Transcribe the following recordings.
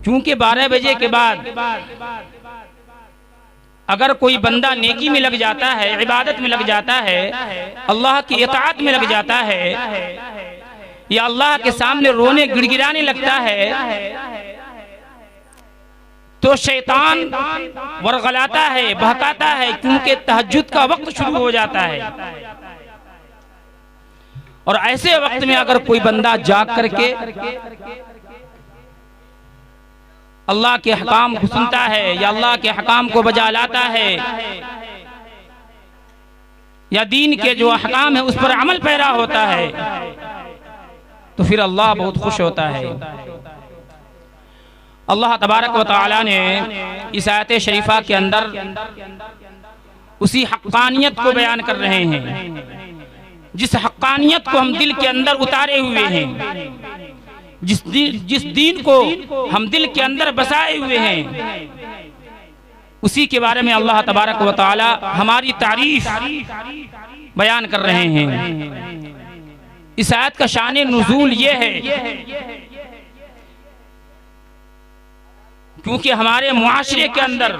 क्योंकि 12 बजे के बाद अगर कोई बंदा नेकी में लग जाता है, इबादत में लग जाता है, अल्लाह की इताअत में लग जाता है, या अल्लाह के सामने रोने गिड़गिड़ाने लगता है, तो शैतान वरगलाता है, बहकाता है, क्योंकि तहज्जुद का वक्त शुरू हो जाता है। और ऐसे वक्त में अगर कोई बंदा जाग करके अल्लाह के हकाम को सुनता है या अल्लाह के हकाम को बजा लाता है या दीन के जो हकाम है उस पर अमल पैरा होता है, तो फिर अल्लाह बहुत खुश होता है। अल्लाह तबारक व तआला ने इस आयत शरीफा के अंदर उसी हक्कानियत को बयान कर रहे हैं, जिस हक्कानियत को हम दिल के अंदर उतारे हुए हैं, जिस दीन को हम दिल के अंदर बसाए हुए हैं, उसी के बारे में अल्लाह तबारक व तआला हमारी तारीफ बयान कर रहे हैं। इस आयत का शान नुज़ूल ये है क्योंकि हमारे मुआशरे के अंदर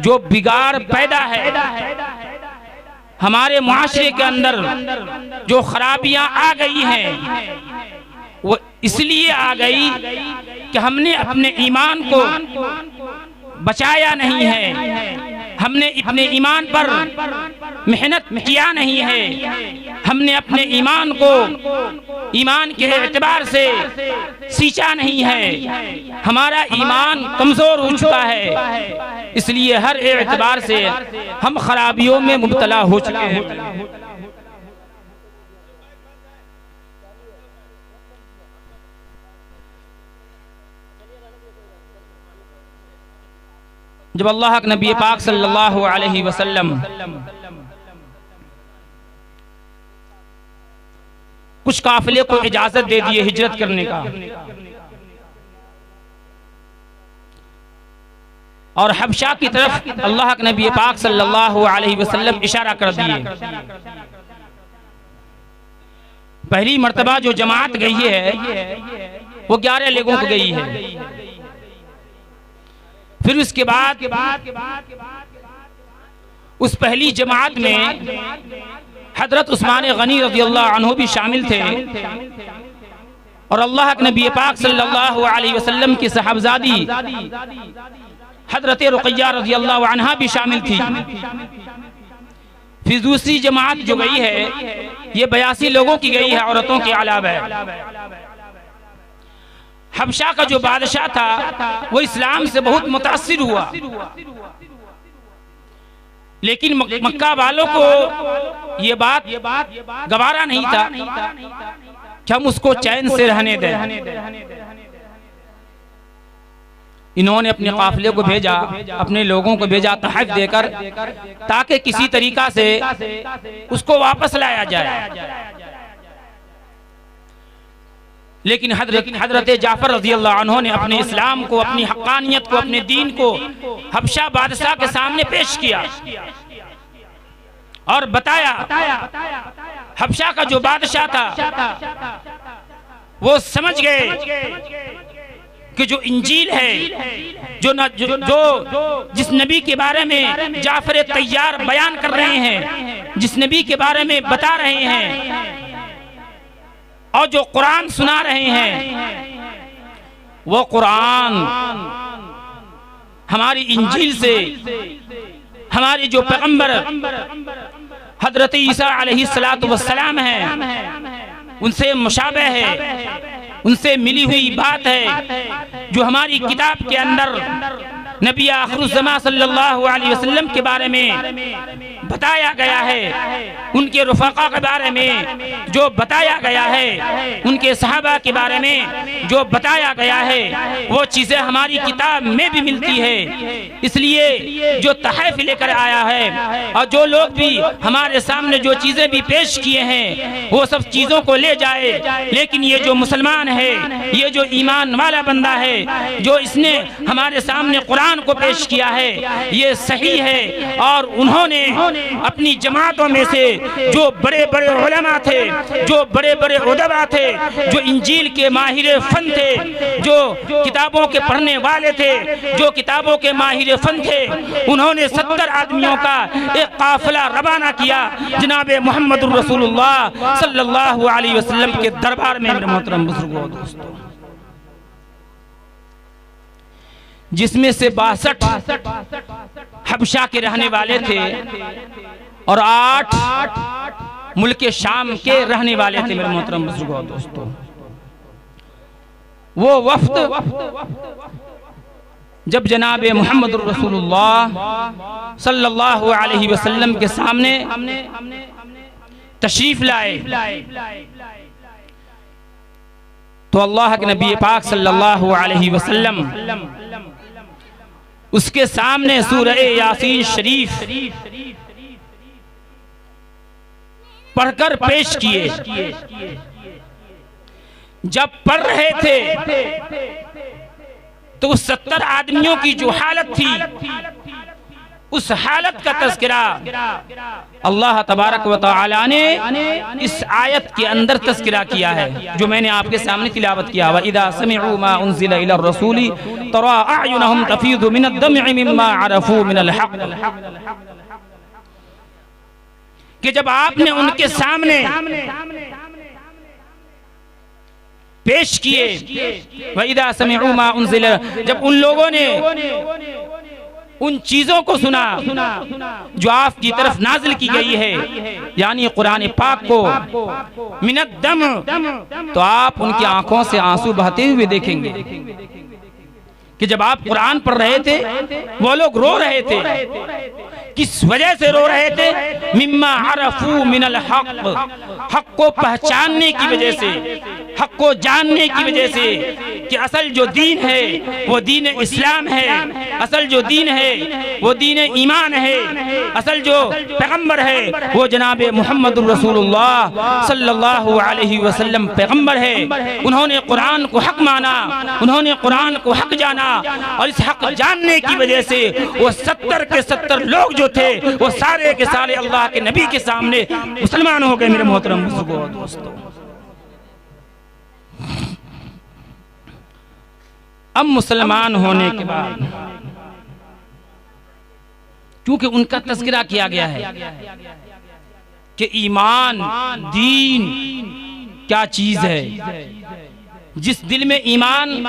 जो बिगाड़ पैदा है, हमारे मुआशरे के अंदर जो खराबियां आ गई हैं, वो इसलिए आ गई कि हमने अपने ईमान को बचाया नहीं है, हमने अपने ईमान पर मेहनत किया नहीं है, हमने अपने ईमान को ईमान के एतबार से सींचा नहीं है, हमारा ईमान कमजोर हो चुका है, इसलिए हर एतबार से हम खराबियों में मुब्तला हो चुके हैं। जब अल्लाह के नबी पाक सल्लल्लाहु अलैहि वसल्लम कुछ काफिले को इजाजत दे दिए हिजरत करने का, और हबशा की तरफ अल्लाह के नबी पाक सल्लल्लाहु अलैहि वसल्लम इशारा कर दिए। पहली मर्तबा जो जमात गई है वो 11 लोगों को गई है। फिर उसके बाद उस पहली जमात में हजरत उस्मान गनी रज़ियल्लाहु अन्हु भी शामिल थे, और अल्लाह के नबी पाक सल्लल्लाहु अलैहि वसल्लम की साहबजादी हजरत रुक़ैया रज़ियल्लाहु अन्हा भी शामिल थी। फिर दूसरी जमात जो गई है ये 82 लोगों की गई है, औरतों के अलावा। हबशा का जो बादशाह था वो इस्लाम से बहुत मुतासिर हुआ, लेकिन मक्का वालों को ये बात गवारा नहीं था कि हम उसको चैन से रहने दें। इन्होंने अपने काफिले को भेजा, अपने लोगों को भेजा तहफ़ देकर, ताकि किसी तरीका से उसको वापस लाया जाए। लेकिन हजरत जाफर रज़ियल्लाहु अन्हु ने अपने इस्लाम को, अपनी हक्कानियत को, अपने दीन को हबशा बादशाह के सामने पेश किया और बताया। हबशा का जो बादशाह था वो समझ गए कि जो इंजील है, जो जिस नबी के बारे में जाफर तैयार बयान कर रहे हैं, जिस नबी के बारे में बता रहे हैं और जो कुरान सुना रहे हैं, वो कुरान हमारी इंजील से, हमारे जो पैगंबर हजरत ईसा अलैहिस्सलातु वस्सलाम हैं उनसे मुशाबह है, उनसे मिली हुई बात है। जो हमारी किताब के अंदर नबी आखिरुज़्ज़मा सल्लल्लाहु अलैहि वसल्लम के बारे में बताया गया है, उनके रुफ़क़ा के बारे में जो बताया गया है, उनके सहाबा के बारे में जो बताया गया है, वो चीज़ें हमारी किताब में भी मिलती है। इसलिए जो तहफ़ लेकर आया है और जो लोग भी हमारे सामने जो चीज़ें भी पेश किए हैं वो सब चीज़ों को ले जाए। लेकिन ये जो मुसलमान है, ये जो ईमान वाला बंदा है, जो इसने हमारे सामने कुरान को पेश किया है, ये सही है और उन्होंने अपनी जमातों में से जो बड़े बड़े उलमा थे, जो बड़े बड़े उदबा थे, जो इंजील के माहिर फन थे, जो किताबों के पढ़ने वाले थे, जो किताबों के माहिर फन थे, उन्होंने 70 आदमियों का एक काफिला रवाना किया जनाब मोहम्मद रसूलुल्लाह सल्लल्लाहु अलैहि वसल्लम के दरबार में। मेरे मोहतरम बुजुर्गों दोस्तों, जिसमें से 62 हबशा के रहने वाले थे और 8 मुल्क शाम के रहने वाले थे। मेरे मोहतरम बुजुर्गों दोस्तों, वो वफ्द जब जनाब मोहम्मद रसूलुल्लाह सल्लल्लाहु अलैहि वसल्लम के सामने तशरीफ लाए तो अल्लाह के नबी पाक सल्लल्लाहु अलैहि वसल्लम उसके सामने सूरह यासीन शरीफ पढ़कर पेश किए। जब पढ़ रहे थे तो उस 70 आदमियों की जो हालत थी, उस हालत का तज़किरा अल्लाह तबारक व तआला ने इस आयत के अंदर तज़किरा किया है, जो मैंने आपके सामने तिलावत किया। व इज़ा समिअू मा उनज़िला इला रसूली तरा अयुनहुम तफीदु मिनद दम'i मिम्मा अरफू मिनल हक़, कि जब आपने उनके सामने पेश किए, व इज़ा समिअू मा उनज़िला, जब उन लोगों ने उन चीजों को सुना जो आपकी तरफ नाजिल की गई है, यानी कुरान पाक को, मिनद दम, तो आप उनकी आंखों से आंसू बहते हुए देखेंगे कि जब आप कुरान पढ़ रहे थे वो लोग रो रहे थे। किस वजह से रो रहे थे? मिम्मा अरफू मिनल हक़, हक़ को पहचानने की वजह से, हक़ को जानने की वजह से कि असल जो दीन है वो दीन इस्लाम है, असल जो दीन है वो दीन ईमान है, असल जो पैगंबर है वो जनाब मोहम्मद रसूलुल्लाह सल्लल्लाहु अलैहि वसल्लम पैगंबर है। उन्होंने कुरान को हक़ माना, उन्होंने कुरान को हक़ जाना, और इस हक़ जानने की वजह से वो 70 के 70 लोग जो थे वो सारे के सारे अल्लाह के नबी के सामने मुसलमान हो गए। मेरे मोहतरम बुजुर्गों दोस्तों, अब मुसलमान होने के बाद क्योंकि उनका तज़किरा किया गया है कि ईमान दीन क्या चीज है, जिस दिल में ईमान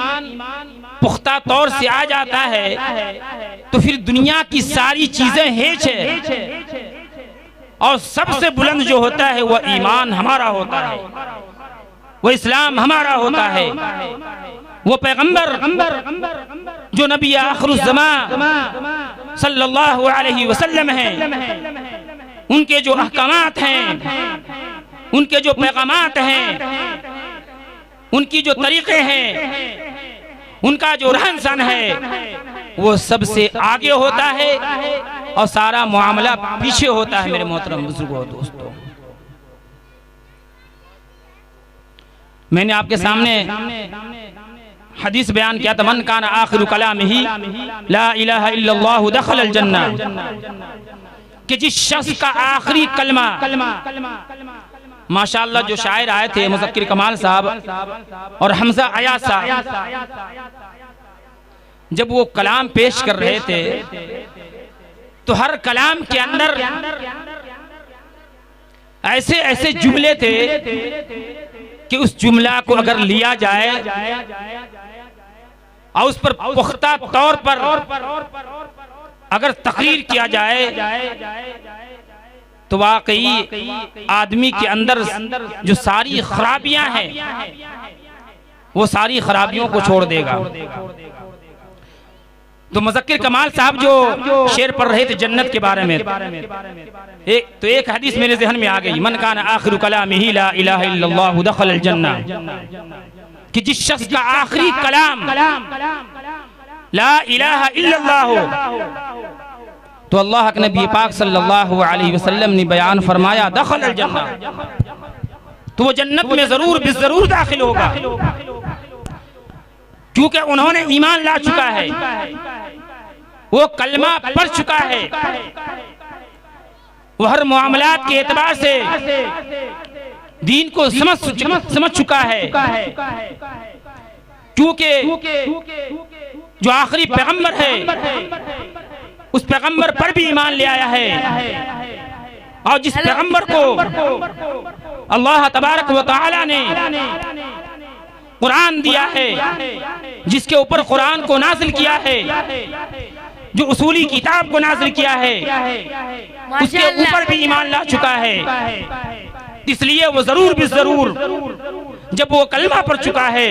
पुख्ता तौर से आ जाता है तो फिर दुनिया की सारी चीजें हेच है, और सबसे बुलंद जो होता है वह ईमान हमारा होता है, वो इस्लाम हमारा होता है। वो पैगंबर जो नबी आखिरुज़्ज़मान सल्लल्लाहु अलैहि वसल्लम हैं, उनके जो अहकामात हैं, उनके जो पैगामात हैं, उनकी जो तरीक़े हैं, उनका जो रहन सहन है वो सबसे आगे होता है और सारा मामला पीछे होता है। मेरे मोहतरम बुजुर्गों दोस्तों, मैंने आपके सामने हदीस बयान किया था, मन काना आखिरु कलामिही ला इलाहा इल्लल्लाहु दखलल जन्नह, कि जिस शख्स का आखिरी कलमा, माशाअल्लाह जो शायर आए थे मुज़क्किर कमाल साहब और हमजा अयाज साहब, जब वो कलाम पेश कर रहे थे तो हर कलाम के अंदर ऐसे ऐसे जुमले थे कि उस जुमला को अगर लिया जाए और उस पर पुख्ता तौर पर अगर तकरीर किया जाए तो वाकई आदमी के अंदर जो सारी खराबियां हैं वो सारी खराबियों को छोड़ देगा। तो मुज़क्किर कमाल साहब जो शेर पढ़ रहे थे जन्नत के बारे में, एक हदीस मेरे ज़हन में आ गई, मन काना आखिरु कलामिही ला इलाहा इल्लल्लाहु दखलल जन्नह, कि जिस शख्स का आखिरी कलाम ला इलाहा इल्लल्लाहु, तो अल्लाह के नबी पाक सल्लल्लाहु अलैहि वसल्लम ने बयान फरमाया दखलल जन्नह, तो वो जन्नत में जरूर बिजरूर दाखिल होगा, क्योंकि उन्होंने ईमान ला चुका है, वो कलमा पढ़ चुका है, वो हर मामलात के एतबार से दीन को समझ चुका है, क्योंकि जो आखिरी पैगंबर है उस पैगंबर पर भी ईमान ले आया है। और जिस पैगंबर को अल्लाह तबारक व तआला ने कुरान दिया है, जिसके ऊपर कुरान को नाज़िल किया है, जो उसूली किताब को नाज़िल किया है, उसके ऊपर भी ईमान ला चुका है। इसलिए वो जरूर भी जरूर जब वो कलमा पढ़ चुका है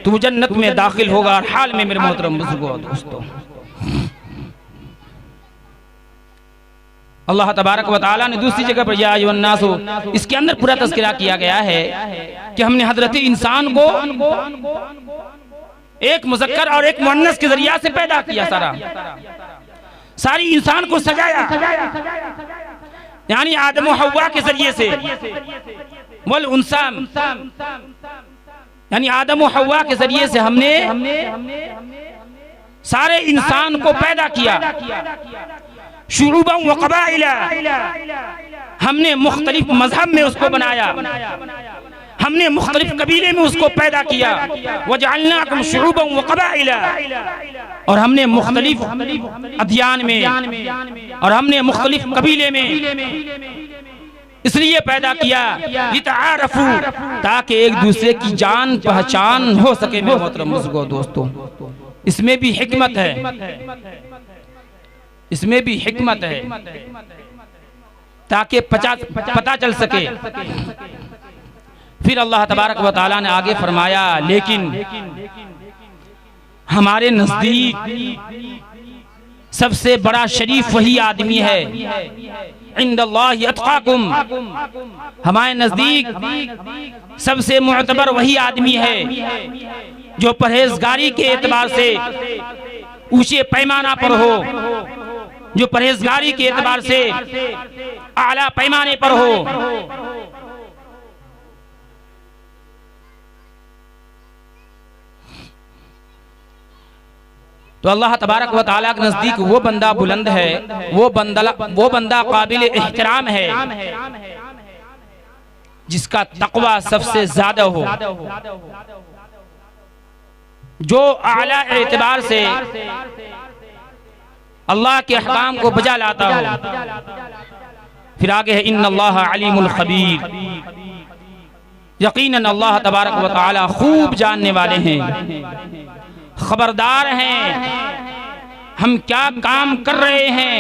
तो वो जन्नत में दाखिल होगा। और हाल में मेरे मोहतरम बुजुर्गों दोस्तों, अल्लाह तबारक व तआला ने दूसरी जगह पर या अय्युहन्नासु, इसके अंदर पूरा तज़किरा किया गया है कि हमने हजरत इंसान को एक मुज़क्कर और एक मुअन्नस के जरिया से पैदा किया। सारी इंसान को सजाया, यानी आदम व हव्वा के जरिए से, वल उनसा यानी आदम व हव्वा के जरिए से हमने सारे इंसान को पैदा किया। शुरूबन व क़बाइला, हमने मुख्तलिफ मजहब में उसको बनाया, हमने मुख्तलिफ कबीले में उसको पैदा किया। वजअलनाकुम शुरूबन व क़बाइला, और हमने मुख्तलिफ अदयान में और हमने मुख्तलिफ कबीले में इसलिए पैदा किया लितआरफू, ताकि एक दूसरे की जान पहचान हो सके। मेरे मोहतरम बुजुर्गों दोस्तों, इसमें भी हिकमत है, इसमें भी हिकमत है, ताकि पता चल सके। फिर अल्लाह तबारक व तआला ने आगे फरमाया, लेकिन हमारे नजदीक सबसे बड़ा शरीफ वही आदमी है, इंदल्लाहि अत्क़ाकुम, हमारे नजदीक सबसे मुअतबर वही आदमी है जो परहेजगारी के एतबार से ऊंचे पैमाना पर हो, जो परहेजगारी के एतबार से आला पैमाने पर हो। तो अल्लाह तबारक व तआला के नजदीक वो बंदा बुलंद है, वो बंदा काबिल एहतराम है जिसका तक़वा सबसे ज्यादा हो, जो आला एतबार से अल्लाह के अहकाम को बजा लाता हो। फिर आगे है इन्नल्लाह अलीमुल खबीर, यकीनन अल्लाह तबारक व तआला खूब जानने वाले हैं, खबरदार हैं हम क्या काम कर रहे हैं,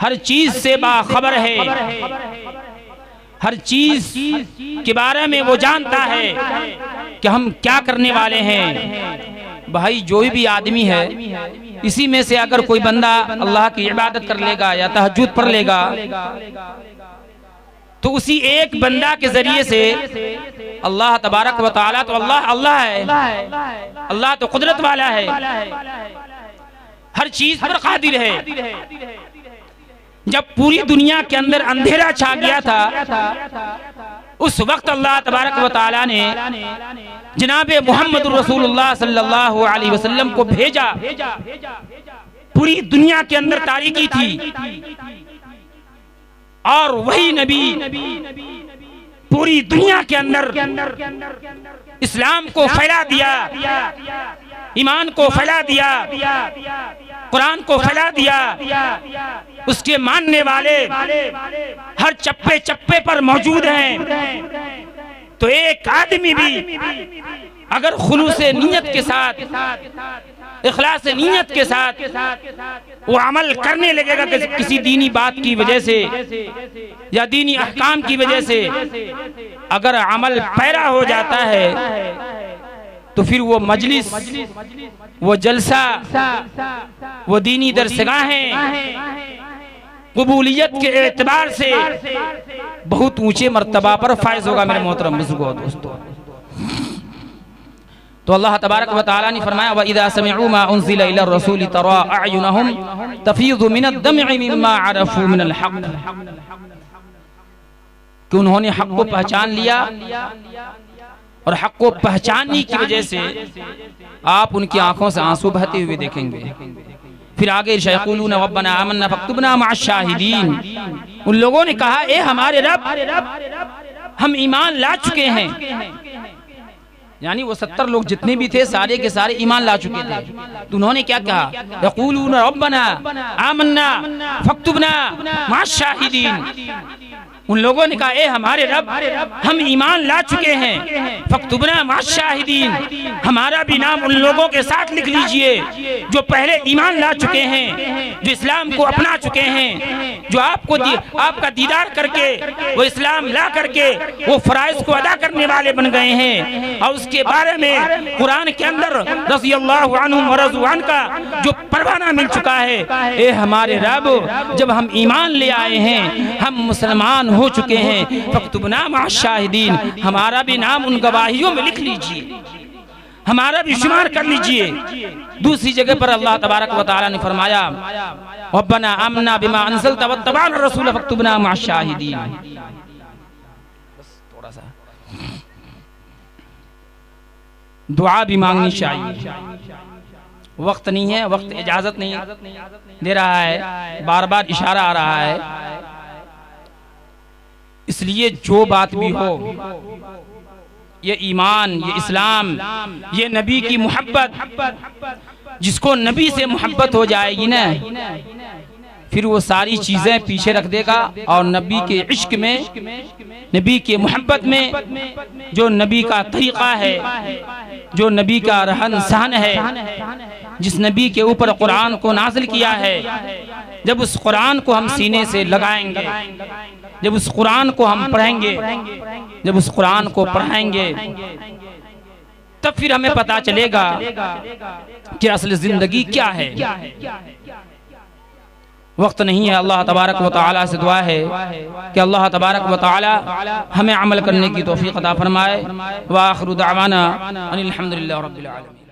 हर चीज से बाखबर है, हर चीज के बारे में वो जानता है कि हम क्या करने वाले हैं। भाई जो भी आदमी है, इसी में से अगर कोई बंदा अल्लाह की इबादत कर लेगा या तहज्जुद पढ़ लेगा, तो उसी एक बंदा के जरिए से अल्लाह तबारक व तआला, तो अल्लाह है, अल्लाह तो कुदरत वाला है, हर चीज पर कादिर है। जब पूरी दुनिया के अंदर अंधेरा छा गया था, उस वक्त अल्लाह तबारक व तआला ने जनाबे मोहम्मद रसूलुल्लाह सल्लल्लाहु अलैहि वसल्लम को भेजा। पूरी दुनिया के अंदर तारीकी थी और वही नबी पूरी दुनिया के अंदर इस्लाम को फैला दिया, ईमान को फैला दिया, कुरान को फैला दिया। उसके मानने वाले हर चप्पे चप्पे पर मौजूद हैं। तो एक आदमी भी अगर खुलूसे नियत के साथ, इखलास नियत के साथ वो अमल करने लगेगा किसी दीनी बात की वजह से या दीनी अहकाम की वजह से, अगर अमल पैरा हो जाता है तो फिर वो मजलिस, वो जलसा, वो दीनी दरसगाहें कबूलियत के एतबार से बहुत ऊंचे मर्तबा पर फायज होगा। मेरे मोहतरम बुजुर्गों दोस्तों, तो अल्लाह तबारक व तआला ने फरमाया व इज़ा समिअू मा उनज़िला इला रसूल तरा अयुनहुम तफीज़ु मिनद दम'i मिम्मा अरफू मिनल हक़, कि उन्होंने हक़ को पहचान लिया और हक़ को पहचानने की वजह से आप उनकी आंखों से आंसू बहते हुए देखेंगे। फिर आगे यक़ूलून रब्बना आमन्ना फक्तुबना मअश-शाहिदीन, उन लोगों ने कहा ए हमारे रब हम ईमान ला चुके हैं। यानी वो 70 लोग जितने भी थे सारे के सारे ईमान ला चुके थे। तो उन्होंने क्या कहा, यक़ूलून रब्बना आमन्ना फक्तुबना मअश-शाहिदीन, उन लोगों ने कहा ए हमारे रब हम ईमान ला चुके हैं, फक्तुबना मअश-शाहिदीन, हमारा भी नाम उन लोगों के साथ लिख लीजिए जो पहले ईमान ला चुके हैं, जो इस्लाम को अपना चुके हैं, जो आपका दीदार करके वो इस्लाम ला करके वो फराइज को अदा करने वाले बन गए हैं। और उसके बारे में कुरान के अंदर रज़ियल्लाहु अन्हुम व रज़ू अन्हु का जो परवाना मिल चुका है। ए हमारे रब जब हम ईमान ले आए हैं, हम मुसलमान हो चुके हैं, फक्तुबना मअश-शाहिदीन, हमारा भी नाम उन गवाहियों में लिख लीजिए, हमारा भी शुमार कर लीजिए। दूसरी जगह पर अल्लाह तबारक व तआला ने फरमाया रब्बना आमन्ना बिमा अंज़लता वत्तबअना रसूल फक्तुबना मअश-शाहिदीन। बस थोड़ा सा दुआ भी मांगनी चाहिए, वक्त नहीं है, वक्त इजाजत नहीं दे रहा है, बार बार इशारा आ रहा है। इसलिए जो बात भी हो, ये ईमान, ये इस्लाम, ये नबी की मोहब्बत, जिसको नबी से मोहब्बत हो जाएगी ना, फिर वो सारी चीजें पीछे रख देगा और नबी के इश्क में, नबी के मोहब्बत में, जो नबी का तरीका है, जो नबी का रहन सहन है, जिस नबी के ऊपर कुरान को नाज़िल किया है, जब उस कुरान को हम सीने से लगाएंगे, जब उस कुरान को हम पढ़ेंगे, जब उस कुरान को पढ़ेंगे, तब फिर हमें पता चलेगा कि असल जिंदगी क्या है। वक्त नहीं है। अल्लाह तबारक व तआला से दुआ है कि अल्लाह तबारक व तआला हमें अमल करने की तौफीक अता फरमाए। व आखिरु दअवाना अनिल हम्दुलिल्लाहि रब्बिल आलमीन।